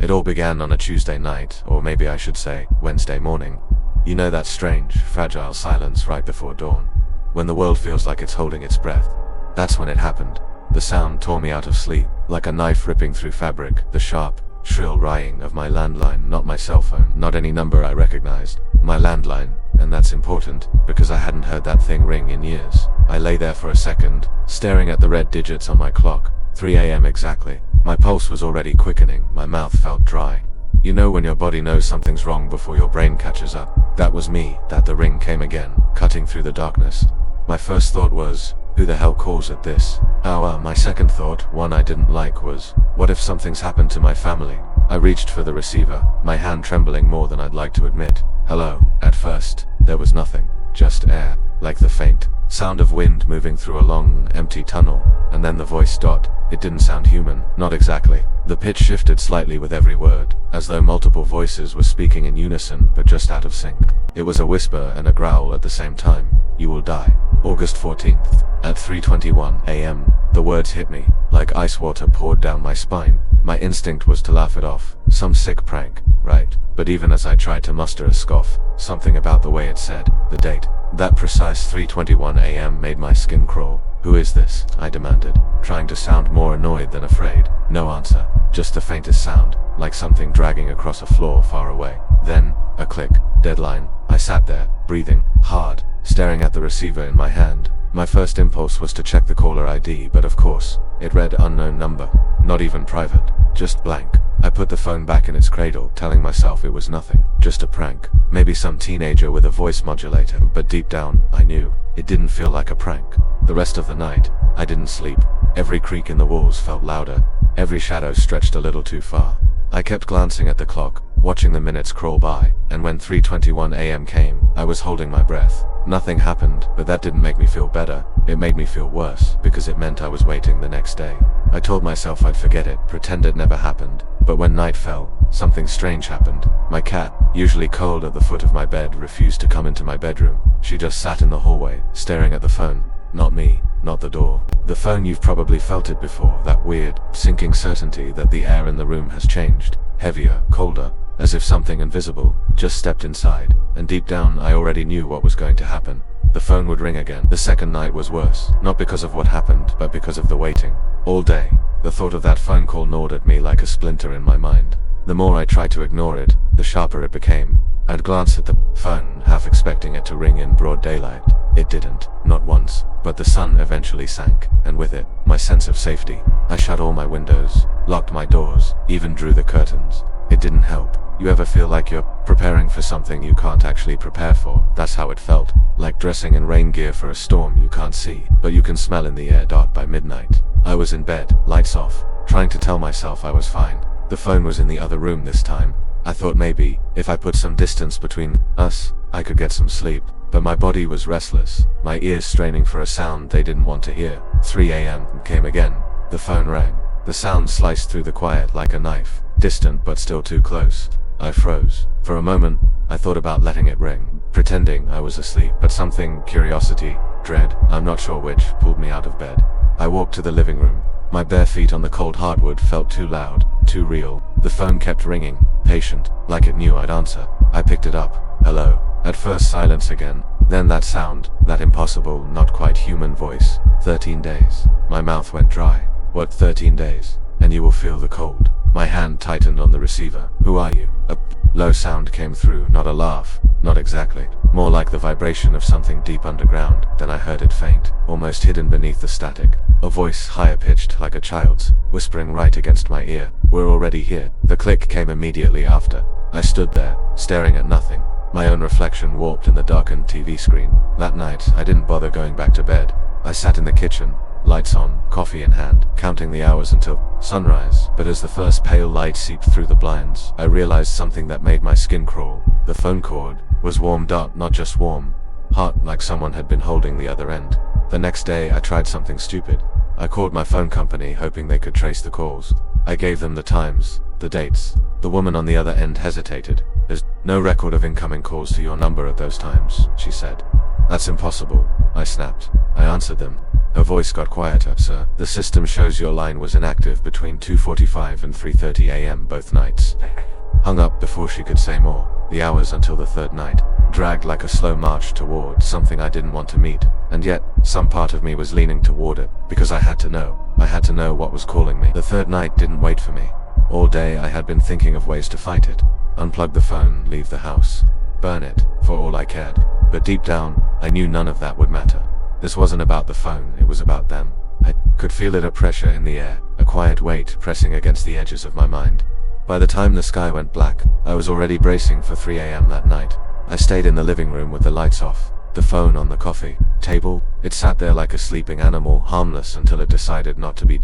It all began on a Tuesday night, or maybe I should say, Wednesday morning. You know that strange, fragile silence right before dawn, when the world feels like it's holding its breath. That's when it happened. The sound tore me out of sleep, like a knife ripping through fabric, the sharp, shrill ringing of my landline, not my cell phone, not any number I recognized, my landline, and that's important, because I hadn't heard that thing ring in years. I lay there for a second, staring at the red digits on my clock, 3 a.m. exactly. My pulse was already quickening, my mouth felt dry. You know when your body knows something's wrong before your brain catches up? That was me. That the ring came again, cutting through the darkness. My first thought was, who the hell calls at this hour? My second thought, one I didn't like, was, what if something's happened to my family? I reached for the receiver, my hand trembling more than I'd like to admit. Hello. At first, there was nothing, just air, like the faint sound of wind moving through a long, empty tunnel, and then the voice. It didn't sound human, not exactly. The pitch shifted slightly with every word, as though multiple voices were speaking in unison, but just out of sync. It was a whisper and a growl at the same time. You will die. August 14th, at 3:21 a.m., the words hit me, like ice water poured down my spine. My instinct was to laugh it off, some sick prank, right? But even as I tried to muster a scoff, something about the way it said, the date, that precise 3:21 a.m. made my skin crawl. Who is this? I demanded, trying to sound more annoyed than afraid. No answer, just the faintest sound, like something dragging across a floor far away. Then, a click. Deadline. I sat there, breathing hard, staring at the receiver in my hand. My first impulse was to check the caller ID, but of course, it read unknown number, not even private, just blank. I put the phone back in its cradle, telling myself it was nothing, just a prank, maybe some teenager with a voice modulator, but deep down, I knew, it didn't feel like a prank. The rest of the night, I didn't sleep. Every creak in the walls felt louder, every shadow stretched a little too far. I kept glancing at the clock, watching the minutes crawl by, and when 3:21 a.m. came, I was holding my breath. Nothing happened, but that didn't make me feel better. It made me feel worse, because it meant I was waiting the next day. I told myself I'd forget it, pretend it never happened. But when night fell, something strange happened. My cat, usually cold at the foot of my bed, refused to come into my bedroom. She just sat in the hallway, staring at the phone. Not me, not the door. The phone. You've probably felt it before, that weird, sinking certainty that the air in the room has changed. Heavier, colder, as if something invisible just stepped inside, and deep down I already knew what was going to happen. The phone would ring again. The second night was worse, not because of what happened, but because of the waiting. All day, the thought of that phone call gnawed at me like a splinter in my mind. The more I tried to ignore it, the sharper it became. I'd glance at the phone, half expecting it to ring in broad daylight. It didn't, not once, but the sun eventually sank, and with it, my sense of safety. I shut all my windows, locked my doors, even drew the curtains. It didn't help. You ever feel like you're preparing for something you can't actually prepare for? That's how it felt, like dressing in rain gear for a storm you can't see, but you can smell in the air. By midnight, I was in bed, lights off, trying to tell myself I was fine. The phone was in the other room this time. I thought maybe, if I put some distance between us, I could get some sleep. But my body was restless, my ears straining for a sound they didn't want to hear. 3 a.m. came again. The phone rang. The sound sliced through the quiet like a knife, distant but still too close. I froze. For a moment, I thought about letting it ring, pretending I was asleep, but something, curiosity, dread, I'm not sure which, pulled me out of bed. I walked to the living room. My bare feet on the cold hardwood felt too loud, too real. The phone kept ringing, patient, like it knew I'd answer. I picked it up. Hello. At first silence again, then that sound, that impossible, not quite human voice. 13 days. My mouth went dry. What, 13 days? And you will feel the cold. My hand tightened on the receiver. Who are you? A low sound came through, not a laugh. Not exactly. More like the vibration of something deep underground. Then I heard it faint, almost hidden beneath the static. A voice higher pitched, like a child's, whispering right against my ear. We're already here. The click came immediately after. I stood there, staring at nothing. My own reflection warped in the darkened TV screen. That night, I didn't bother going back to bed. I sat in the kitchen, lights on, coffee in hand, counting the hours until sunrise. But as the first pale light seeped through the blinds, I realized something that made my skin crawl. The phone cord was warmed up, not just warm, hot, like someone had been holding the other end. The next day, I tried something stupid. I called my phone company, hoping they could trace the calls. I gave them the times, the dates. The woman on the other end hesitated. There's no record of incoming calls to your number at those times, she said. That's impossible, I snapped. I answered them. Her voice got quieter. "Sir, the system shows your line was inactive between 2:45 and 3:30 a.m. both nights." Hung up before she could say more. The hours until the third night dragged like a slow march towards something I didn't want to meet, and yet some part of me was leaning toward it, because I had to know. I had to know what was calling me. The third night didn't wait for me. All day I had been thinking of ways to fight it. Unplug the phone, leave the house, burn it, for all I cared. But deep down, I knew none of that would matter. This wasn't about the phone, it was about them. I could feel it, a pressure in the air, a quiet weight pressing against the edges of my mind. By the time the sky went black, I was already bracing for 3 a.m. that night. I stayed in the living room with the lights off, the phone on the coffee table. It sat there like a sleeping animal, harmless until it decided not to be.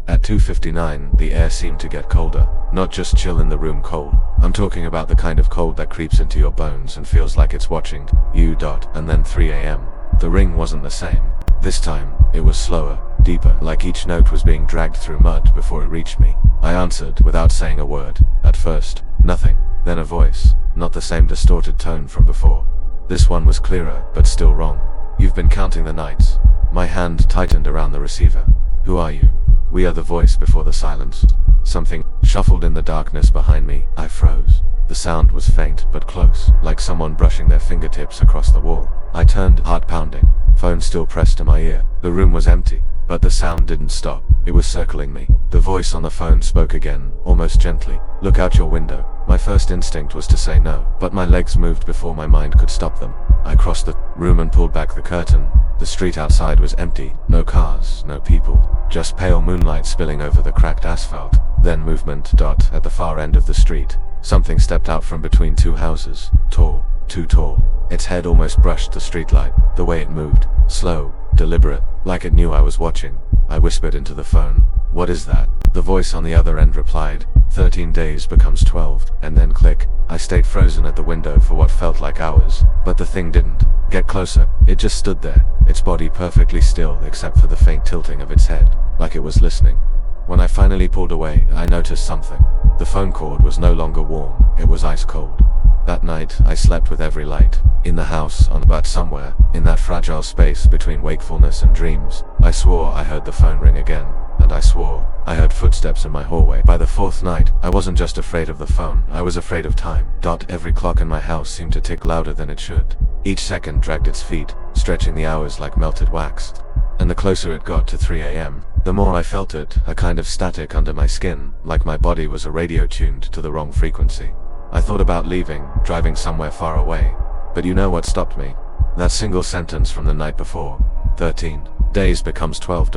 At 2:59, the air seemed to get colder. Not just chill in the room cold. I'm talking about the kind of cold that creeps into your bones and feels like it's watching you. And then 3 a.m. The ring wasn't the same. This time, it was slower, deeper, like each note was being dragged through mud before it reached me. I answered without saying a word. At first, nothing. Then a voice, not the same distorted tone from before. This one was clearer, but still wrong. "You've been counting the nights." My hand tightened around the receiver. "Who are you?" "We are," the voice before the silence. Something shuffled in the darkness behind me. I froze. The sound was faint but close, like someone brushing their fingertips across the wall. I turned, heart pounding, phone still pressed to my ear. The room was empty, but the sound didn't stop. It was circling me. The voice on the phone spoke again, almost gently. "Look out your window." My first instinct was to say no, but my legs moved before my mind could stop them. I crossed the room and pulled back the curtain. The street outside was empty. No cars, no people. Just pale moonlight spilling over the cracked asphalt. Then movement. At the far end of the street, something stepped out from between two houses. Tall. Too tall. Its head almost brushed the streetlight. The way it moved. Slow. Deliberate. Like it knew I was watching. I whispered into the phone. "What is that?" The voice on the other end replied, 13 days becomes 12, and then click. I stayed frozen at the window for what felt like hours, but the thing didn't get closer. It just stood there, its body perfectly still except for the faint tilting of its head, like it was listening. When I finally pulled away, I noticed something. The phone cord was no longer warm, it was ice cold. That night, I slept with every light in the house on, but somewhere, in that fragile space between wakefulness and dreams, I swore I heard the phone ring again, and I swore I heard footsteps in my hallway. By the fourth night, I wasn't just afraid of the phone, I was afraid of time. Every clock in my house seemed to tick louder than it should. Each second dragged its feet, stretching the hours like melted wax. And the closer it got to 3 a.m., the more I felt it, a kind of static under my skin, like my body was a radio tuned to the wrong frequency. I thought about leaving, driving somewhere far away. But you know what stopped me? That single sentence from the night before. 13 days becomes 12.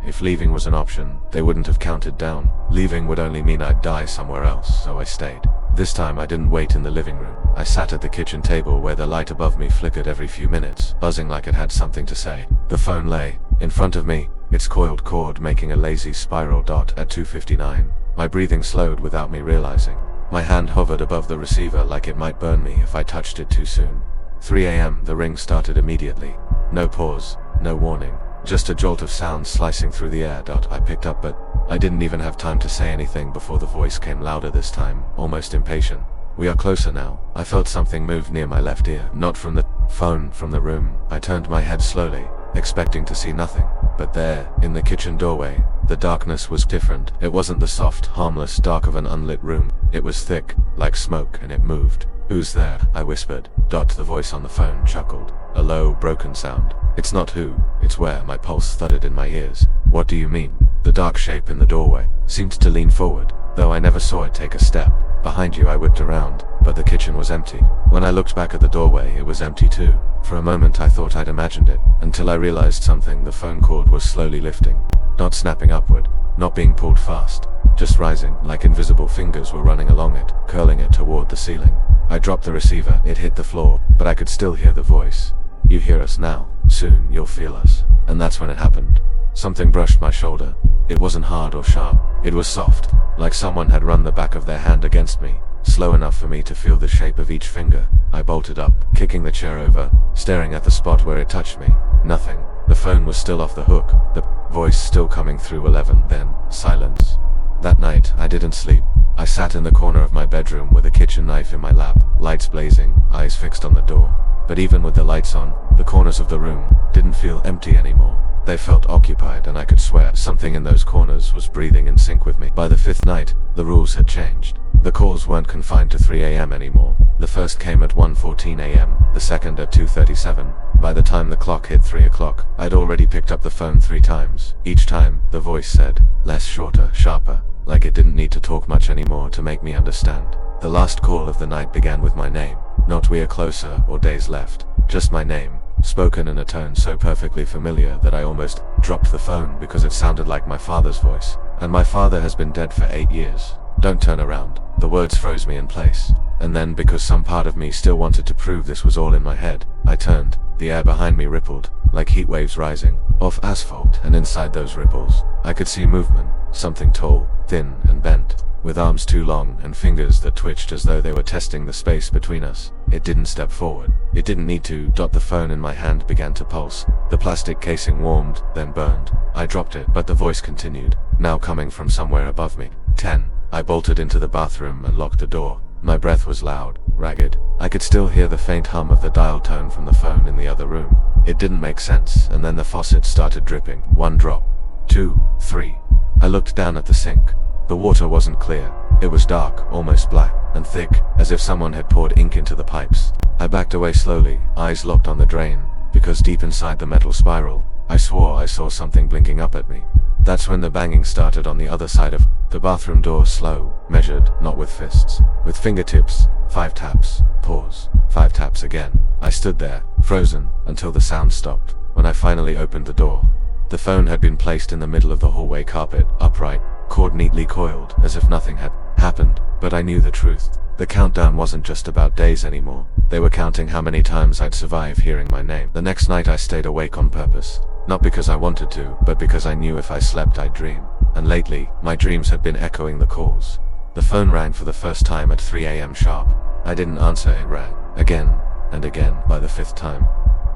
If leaving was an option, they wouldn't have counted down. Leaving would only mean I'd die somewhere else, so I stayed. This time I didn't wait in the living room. I sat at the kitchen table where the light above me flickered every few minutes, buzzing like it had something to say. The phone lay in front of me, its coiled cord making a lazy spiral. At 2:59, my breathing slowed without me realizing. My hand hovered above the receiver like it might burn me if I touched it too soon. 3 a.m. The ring started immediately. No pause, no warning. Just a jolt of sound slicing through the air. I picked up, but I didn't even have time to say anything before the voice came louder this time, almost impatient. "We are closer now." I felt something move near my left ear. Not from the phone, from the room. I turned my head slowly, expecting to see nothing. But there, in the kitchen doorway, the darkness was different. It wasn't the soft, harmless dark of an unlit room. It was thick, like smoke, and it moved. "Who's there?" I whispered. The voice on the phone chuckled. A low, broken sound. "It's not who, it's where." My pulse thudded in my ears. "What do you mean?" The dark shape in the doorway seemed to lean forward, though I never saw it take a step. "Behind you." I whipped around, but the kitchen was empty. When I looked back at the doorway, it was empty too. For a moment I thought I'd imagined it, until I realized something. The phone cord was slowly lifting. Not snapping upward, not being pulled fast, just rising, like invisible fingers were running along it, curling it toward the ceiling. I dropped the receiver, it hit the floor, but I could still hear the voice. "You hear us now. Soon you'll feel us." And that's when it happened. Something brushed my shoulder. It wasn't hard or sharp. It was soft, like someone had run the back of their hand against me, slow enough for me to feel the shape of each finger. I bolted up, kicking the chair over, staring at the spot where it touched me. Nothing. The phone was still off the hook, the voice still coming through. 11, then silence. That night, I didn't sleep. I sat in the corner of my bedroom with a kitchen knife in my lap, lights blazing, eyes fixed on the door. But even with the lights on, the corners of the room didn't feel empty anymore. They felt occupied, and I could swear something in those corners was breathing in sync with me. By the 5th night, the rules had changed. The calls weren't confined to 3 a.m. anymore. The first came at 1:14 a.m., the second at 2:37. By the time the clock hit 3 o'clock, I'd already picked up the phone 3 times. Each time, the voice said, less shorter, sharper, like it didn't need to talk much anymore to make me understand. The last call of the night began with my name. Not "We are closer" or "Days left," just my name, spoken in a tone so perfectly familiar that I almost dropped the phone because it sounded like my father's voice. And my father has been dead for 8 years. Don't turn around. The words froze me in place. And then, because some part of me still wanted to prove this was all in my head, I turned. The air behind me rippled, like heat waves rising off asphalt, and inside those ripples, I could see movement. Something tall, thin, and bent, with arms too long and fingers that twitched as though they were testing the space between us. It didn't step forward. It didn't need to. The phone in my hand began to pulse. The plastic casing warmed, then burned. I dropped it, but the voice continued, now coming from somewhere above me. 10. I bolted into the bathroom and locked the door. My breath was loud, ragged. I could still hear the faint hum of the dial tone from the phone in the other room. It didn't make sense, and then the faucet started dripping. 1 drop. 2, 3. I looked down at the sink. The water wasn't clear. It was dark, almost black, and thick, as if someone had poured ink into the pipes. I backed away slowly, eyes locked on the drain, because deep inside the metal spiral, I swore I saw something blinking up at me. That's when the banging started on the other side of the bathroom door, slow, measured, not with fists, with fingertips. 5 taps, pause, 5 taps again. I stood there, frozen, until the sound stopped. When I finally opened the door, the phone had been placed in the middle of the hallway carpet, upright, cord neatly coiled, as if nothing had happened. But I knew the truth. The countdown wasn't just about days anymore. They were counting how many times I'd survive hearing my name. The next night I stayed awake on purpose. Not because I wanted to, but because I knew if I slept I'd dream. And lately, my dreams had been echoing the calls. The phone rang for the first time at 3 a.m. sharp. I didn't answer. It rang again and again. By the 5th time,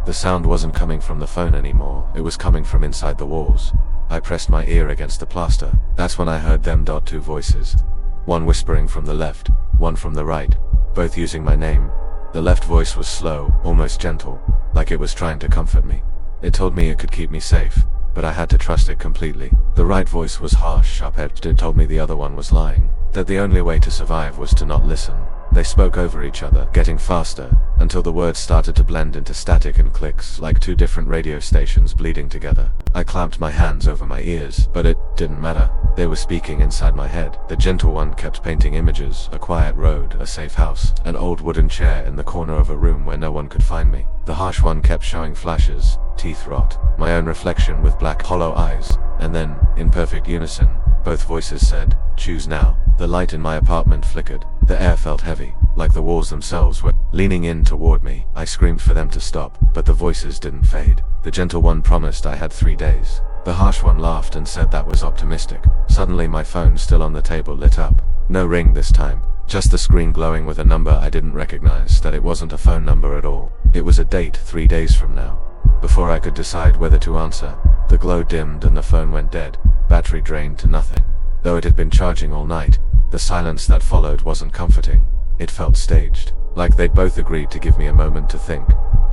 the sound wasn't coming from the phone anymore. It was coming from inside the walls. I pressed my ear against the plaster. That's when I heard them. 2 voices. One whispering from the left, one from the right, both using my name. The left voice was slow, almost gentle, like it was trying to comfort me. It told me it could keep me safe, but I had to trust it completely. The right voice was harsh, sharp-edged. It told me the other one was lying, that the only way to survive was to not listen. They spoke over each other, getting faster, until the words started to blend into static and clicks, like 2 different radio stations bleeding together. I clamped my hands over my ears, but it didn't matter. They were speaking inside my head. The gentle one kept painting images: a quiet road, a safe house, an old wooden chair in the corner of a room where no one could find me. The harsh one kept showing flashes, teeth rot, my own reflection with black hollow eyes, and then, in perfect unison, both voices said, "Choose now." The light in my apartment flickered. The air felt heavy, like the walls themselves were leaning in toward me. I screamed for them to stop, but the voices didn't fade. The gentle one promised I had 3 days. The harsh one laughed and said that was optimistic. Suddenly my phone, still on the table, lit up. No ring this time, just the screen glowing with a number I didn't recognize. That it wasn't a phone number at all. It was a date 3 days from now. Before I could decide whether to answer, the glow dimmed and the phone went dead, battery drained to nothing. Though it had been charging all night, the silence that followed wasn't comforting. It felt staged, like they'd both agreed to give me a moment to think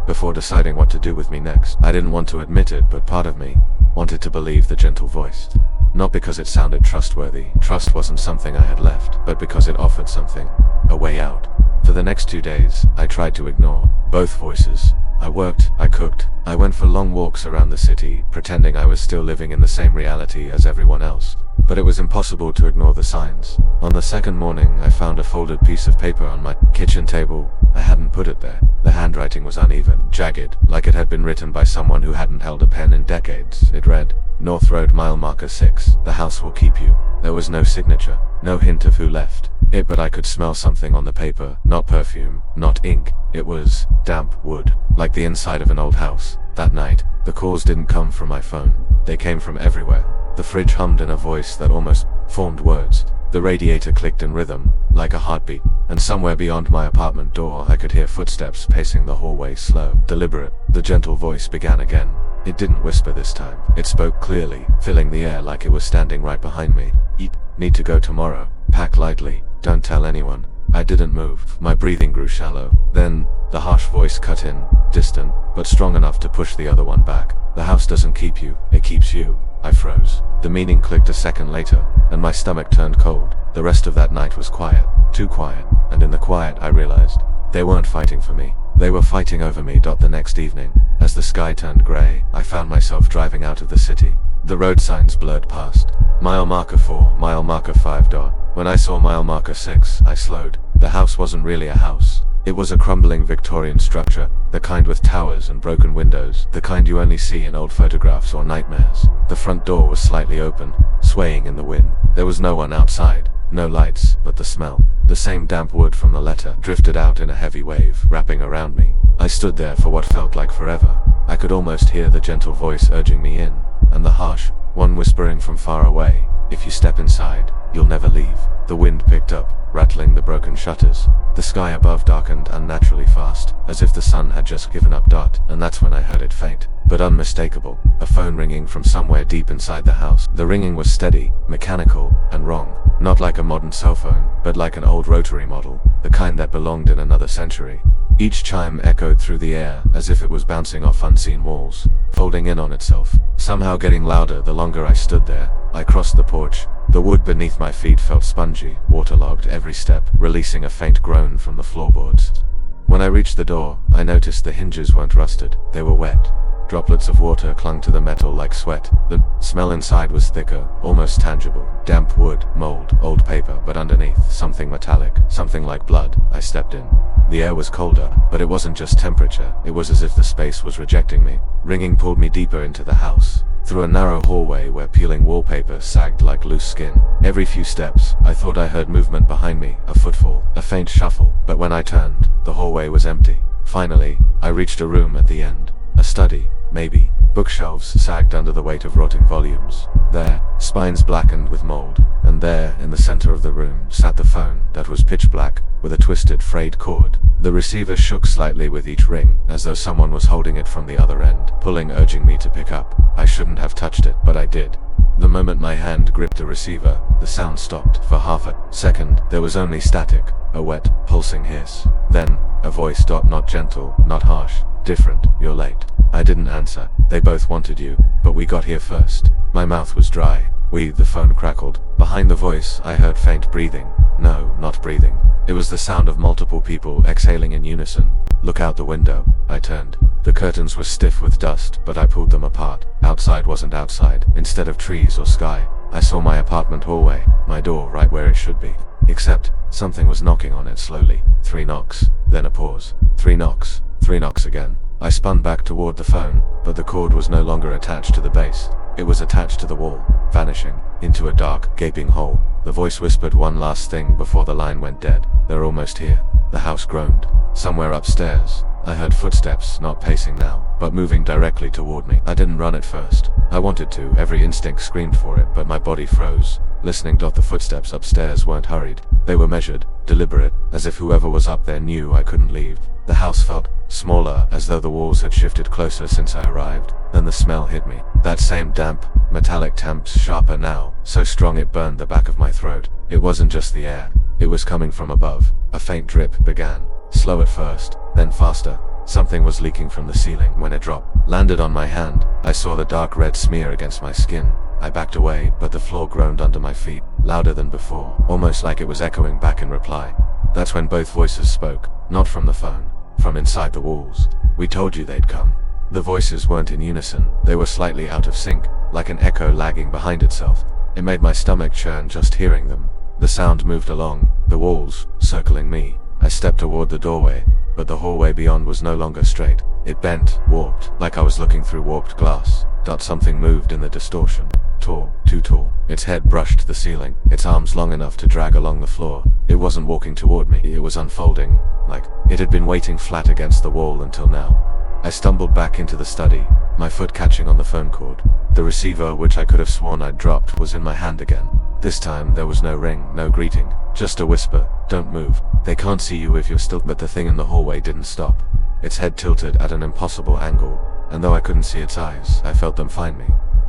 before deciding what to do with me next. I didn't want to admit it, but part of me wanted to believe the gentle voice. Not because it sounded trustworthy. Trust wasn't something I had left, but because it offered something, a way out. For the next 2 days, I tried to ignore both voices. I worked, I cooked, I went for long walks around the city, pretending I was still living in the same reality as everyone else. But it was impossible to ignore the signs. On the second morning, I found a folded piece of paper on my kitchen table. I hadn't put it there. The handwriting was uneven, jagged, like it had been written by someone who hadn't held a pen in decades. It read, "North Road, mile marker 6. The house will keep you." There was no signature, no hint of who left it, but I could smell something on the paper. Not perfume, not ink. It was damp wood, like the inside of an old house. That night, the calls didn't come from my phone. They came from everywhere. The fridge hummed in a voice that almost formed words. The radiator clicked in rhythm, like a heartbeat. And somewhere beyond my apartment door, I could hear footsteps pacing the hallway, slow, deliberate. The gentle voice began again. It didn't whisper this time. It spoke clearly, filling the air like it was standing right behind me. "Eat. Need to go tomorrow. Pack lightly. Don't tell anyone." I didn't move. My breathing grew shallow. Then, the harsh voice cut in, distant, but strong enough to push the other one back. The house doesn't keep you, it keeps you. I froze. The meaning clicked a second later, and my stomach turned cold. The rest of that night was quiet. Too quiet. And in the quiet I realized, they weren't fighting for me. They were fighting over me. The next evening, as the sky turned grey, I found myself driving out of the city. The road signs blurred past. Mile marker 4, mile marker 5. When I saw mile marker 6, I slowed. The house wasn't really a house. It was a crumbling Victorian structure, the kind with towers and broken windows, the kind you only see in old photographs or nightmares. The front door was slightly open, swaying in the wind. There was no one outside, no lights, but the smell. The same damp wood from the letter drifted out in a heavy wave, wrapping around me. I stood there for what felt like forever. I could almost hear the gentle voice urging me in, and the harsh one whispering from far away, "If you step inside, you'll never leave." The wind picked up, rattling the broken shutters. The sky above darkened unnaturally fast, as if the sun had just given up. And that's when I heard it faint, but unmistakable, a phone ringing from somewhere deep inside the house. The ringing was steady, mechanical, and wrong. Not like a modern cell phone, but like an old rotary model, the kind that belonged in another century. Each chime echoed through the air, as if it was bouncing off unseen walls, folding in on itself, somehow getting louder the longer I stood there. I crossed the porch. The wood beneath my feet felt spongy, waterlogged every step, releasing a faint groan from the floorboards. When I reached the door, I noticed the hinges weren't rusted, they were wet. Droplets of water clung to the metal like sweat. The smell inside was thicker, almost tangible. Damp wood, mold, old paper, but underneath, something metallic, something like blood. I stepped in. The air was colder, but it wasn't just temperature, it was as if the space was rejecting me. Ringing pulled me deeper into the house, through a narrow hallway where peeling wallpaper sagged like loose skin. Every few steps, I thought I heard movement behind me, a footfall, a faint shuffle, but when I turned, the hallway was empty. Finally, I reached a room at the end. A study, maybe. Bookshelves sagged under the weight of rotting volumes. There, spines blackened with mold, and there, in the center of the room, sat the phone that was pitch black, with a twisted, frayed cord. The receiver shook slightly with each ring, as though someone was holding it from the other end, pulling, urging me to pick up. I shouldn't have touched it, but I did. The moment my hand gripped the receiver, the sound stopped. For half a second, there was only static, a wet, pulsing hiss. Then, a voice, not gentle, not harsh, different. "You're late." I didn't answer. "They both wanted you, but we got here first." My mouth was dry. The phone crackled. Behind the voice, I heard faint breathing. No, not breathing. It was the sound of multiple people exhaling in unison. "Look out the window." I turned. The curtains were stiff with dust, but I pulled them apart. Outside wasn't outside. Instead of trees or sky, I saw my apartment hallway, my door right where it should be. Except, something was knocking on it slowly. 3 knocks, then a pause. 3 knocks, 3 knocks again. I spun back toward the phone, but the cord was no longer attached to the base. It was attached to the wall, vanishing into a dark, gaping hole. The voice whispered one last thing before the line went dead. "They're almost here." The house groaned. Somewhere upstairs, I heard footsteps, not pacing now, but moving directly toward me. I didn't run at first. I wanted to, every instinct screamed for it, but my body froze. Listening. The footsteps upstairs weren't hurried. They were measured, deliberate, as if whoever was up there knew I couldn't leave. The house felt smaller, as though the walls had shifted closer since I arrived. Then the smell hit me. That same damp, metallic temp, sharper now, so strong it burned the back of my throat. It wasn't just the air. It was coming from above. A faint drip began, slow at first, then faster. Something was leaking from the ceiling. When it dropped, landed on my hand, I saw the dark red smear against my skin. I backed away, but the floor groaned under my feet, louder than before, almost like it was echoing back in reply. That's when both voices spoke, not from the phone, from inside the walls. "We told you they'd come." The voices weren't in unison, they were slightly out of sync, like an echo lagging behind itself. It made my stomach churn just hearing them. The sound moved along, the walls, circling me. I stepped toward the doorway, but the hallway beyond was no longer straight. It bent, warped, like I was looking through warped glass. Something moved in the distortion. Tall, too tall. Its head brushed the ceiling, its arms long enough to drag along the floor. It wasn't walking toward me, it was unfolding, like it had been waiting flat against the wall until now. I stumbled back into the study, my foot catching on the phone cord. The receiver, which I could have sworn I'd dropped, was in my hand again. This time there was no ring, no greeting, just a whisper, "Don't move. They can't see you if you're still." But the thing in the hallway didn't stop. Its head tilted at an impossible angle, and though I couldn't see its eyes, I felt them find me.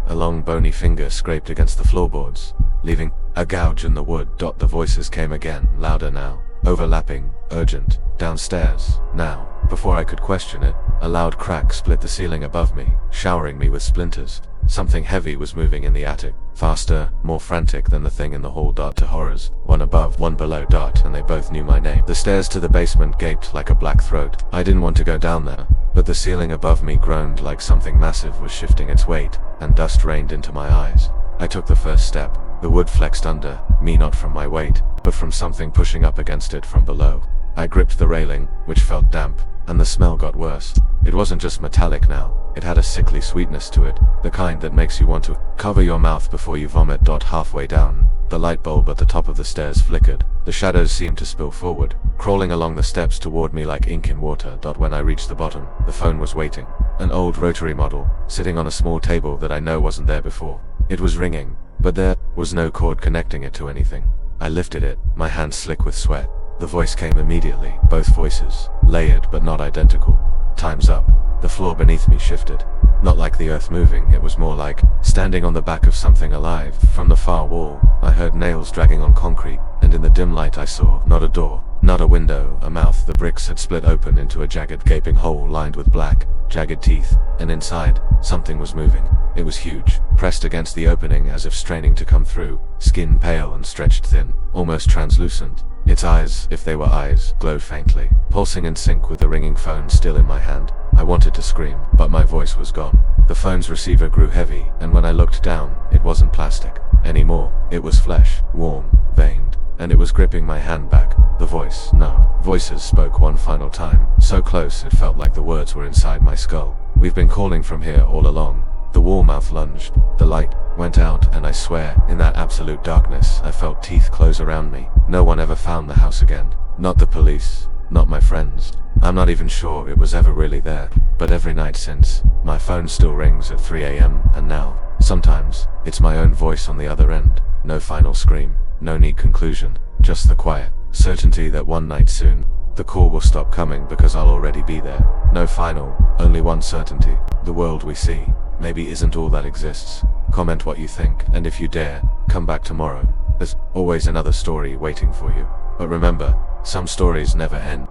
A long bony finger scraped against the floorboards, leaving a gouge in the wood. The voices came again, louder now, overlapping, urgent. "Downstairs, now." Before I could question it, a loud crack split the ceiling above me, showering me with splinters. Something heavy was moving in the attic, faster, more frantic than the thing in the hall. To horrors, one above, one below. And they both knew my name. The stairs to the basement gaped like a black throat. I didn't want to go down there, but the ceiling above me groaned like something massive was shifting its weight, and dust rained into my eyes. I took the first step. The wood flexed under me, not from my weight, but from something pushing up against it from below. I gripped the railing, which felt damp, and the smell got worse. It wasn't just metallic now, it had a sickly sweetness to it, the kind that makes you want to cover your mouth before you vomit. Halfway down, the light bulb at the top of the stairs flickered. The shadows seemed to spill forward, crawling along the steps toward me like ink in water. When I reached the bottom, the phone was waiting. An old rotary model, sitting on a small table that I know wasn't there before. It was ringing, but there was no cord connecting it to anything. I lifted it, my hands slick with sweat. The voice came immediately, both voices, layered but not identical. Time's up. The floor beneath me shifted. Not like the earth moving, it was more like standing on the back of something alive. From the far wall, I heard nails dragging on concrete, and in the dim light I saw, not a door, not a window, a mouth. The bricks had split open into a jagged, gaping hole lined with black, jagged teeth, and inside, something was moving. It was huge, pressed against the opening as if straining to come through, skin pale and stretched thin, almost translucent. Its eyes, if they were eyes, glowed faintly, pulsing in sync with the ringing phone still in my hand. I wanted to scream, but my voice was gone. The phone's receiver grew heavy, and when I looked down, it wasn't plastic anymore. It was flesh, warm, veined, and it was gripping my hand back. The voice, no. Voices spoke one final time, so close it felt like the words were inside my skull. We've been calling from here all along. The wall mouth lunged, the light went out, and I swear, in that absolute darkness, I felt teeth close around me. No one ever found the house again. Not the police, not my friends. I'm not even sure it was ever really there. But every night since, my phone still rings at 3 a.m. and now, sometimes, it's my own voice on the other end. No final scream, no neat conclusion, just the quiet certainty that one night soon, the call will stop coming because I'll already be there. No final, only one certainty. The world we see maybe isn't all that exists. Comment what you think, and if you dare, come back tomorrow. There's always another story waiting for you. But remember, some stories never end.